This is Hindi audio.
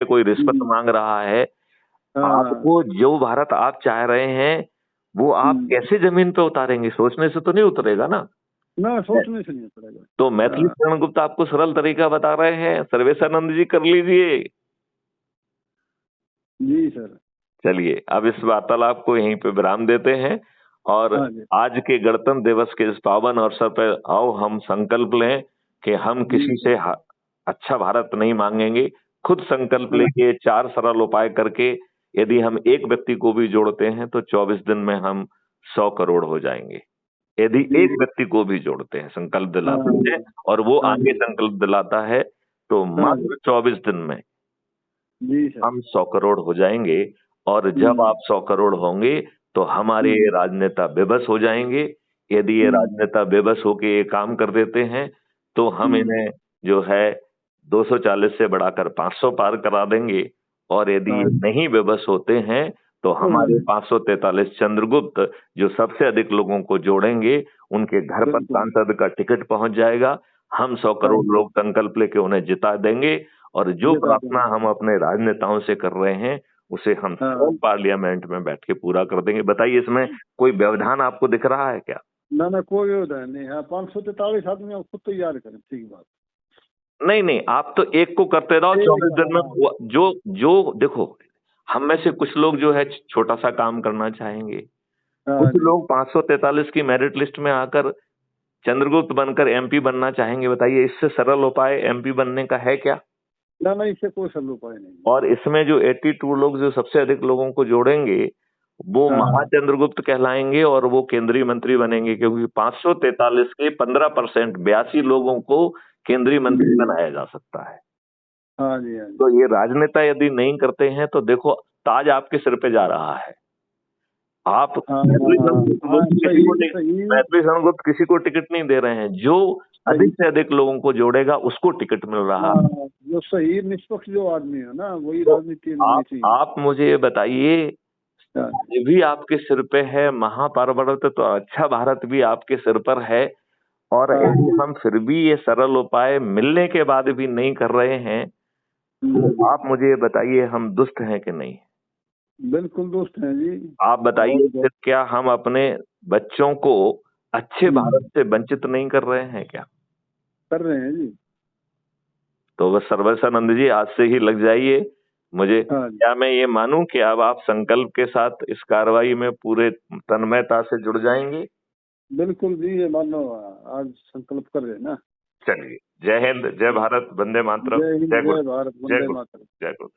कोई रिश्वत मांग रहा है, आपको जो भारत आप चाह रहे हैं वो आप कैसे जमीन पे उतारेंगे? सोचने से तो नहीं उतरेगा ना। सोचने से नहीं उतरेगा। तो मैथिली शरण गुप्ता आपको सरल तरीका बता रहे हैं, सर्वेशानंद जी कर लीजिए। जी सर। चलिए अब इस वार्तालाप को यहीं पे विराम देते हैं और आज के गणतंत्र दिवस के इस पावन अवसर पर आओ हम संकल्प लें कि हम किसी से अच्छा भारत नहीं मांगेंगे। खुद संकल्प लेके 4 सरल उपाय करके यदि हम एक व्यक्ति को भी जोड़ते हैं तो 24 दिन में हम 100 करोड़ हो जाएंगे। यदि एक व्यक्ति को भी जोड़ते हैं, संकल्प दिलाते हैं और वो आगे संकल्प दिलाता है तो मात्र 24 दिन में हम 100 करोड़ हो जाएंगे। और जब आप 100 करोड़ होंगे तो हमारे राजनेता बेबस हो जाएंगे। यदि ये राजनेता बेबस होके ये काम कर देते हैं तो हम इन्हें जो है 240 से बढ़ाकर 500 पार करा देंगे। और यदि ये नहीं बेबस होते हैं तो हमारे 543 चंद्रगुप्त जो सबसे अधिक लोगों को जोड़ेंगे, उनके घर पर सांसद का टिकट पहुंच जाएगा। हम 100 करोड़ लोग संकल्प लेके उन्हें जिता देंगे और जो प्रार्थना हम अपने राजनेताओं से कर रहे हैं उसे हम पार्लियामेंट में बैठ के पूरा कर देंगे। बताइए इसमें कोई व्यवधान आपको दिख रहा है क्या? ना कोई व्यवधान नहीं है। 543 आदमी आप खुद तैयार करें, ठीक बात। नहीं, आप तो एक को करते रहो 24 दिन में। जो देखो, हम में से कुछ लोग जो है छोटा सा काम करना चाहेंगे, कुछ लोग 543 की मेरिट लिस्ट में आकर चंद्रगुप्त बनकर एमपी बनना चाहेंगे। बताइए इससे सरल उपाय एमपी बनने का है क्या? ना इससे कोई सरल उपाय नहीं। और इसमें जो 82 लोग जो सबसे अधिक लोगों को जोड़ेंगे वो महाचंद्रगुप्त कहलाएंगे और वो केंद्रीय मंत्री बनेंगे, क्योंकि 543 के 15% 82 लोगों को केंद्रीय मंत्री बनाया जा सकता है। तो ये राजनेता यदि नहीं करते हैं तो देखो ताज आपके सिर पे जा रहा है। आप मैथिली शरणगुप्त किसी को टिकट नहीं दे रहे हैं। जो अधिक से अधिक लोगों को जोड़ेगा उसको टिकट मिल रहा है। जो सही निष्पक्ष जो आदमी है ना वही राजनीति में चाहिए। आप मुझे ये बताइए, ये भी आपके सिर पे है, महापर्वत तो अच्छा भारत भी आपके सिर पर है। और हम फिर भी ये सरल उपाय मिलने के बाद भी नहीं कर रहे हैं, तो आप मुझे बताइए हम दुष्ट हैं कि नहीं? बिल्कुल दुष्ट हैं जी। आप बताइए फिर क्या हम अपने बच्चों को अच्छे भारत से वंचित नहीं कर रहे हैं क्या? कर रहे हैं जी। तो बस सर्वेशानंद जी आज से ही लग जाइए। मुझे क्या मैं ये मानूं कि अब आप संकल्प के साथ इस कार्रवाई में पूरे तन्मयता से जुड़ जाएंगे? बिल्कुल जी, ये मानो आज संकल्प कर रहे हैं ना। चलिए, जय हिंद, जय भारत, वंदे मातरम, जय हिंद, जय भारत, वंदे मातरम। जय गुरु।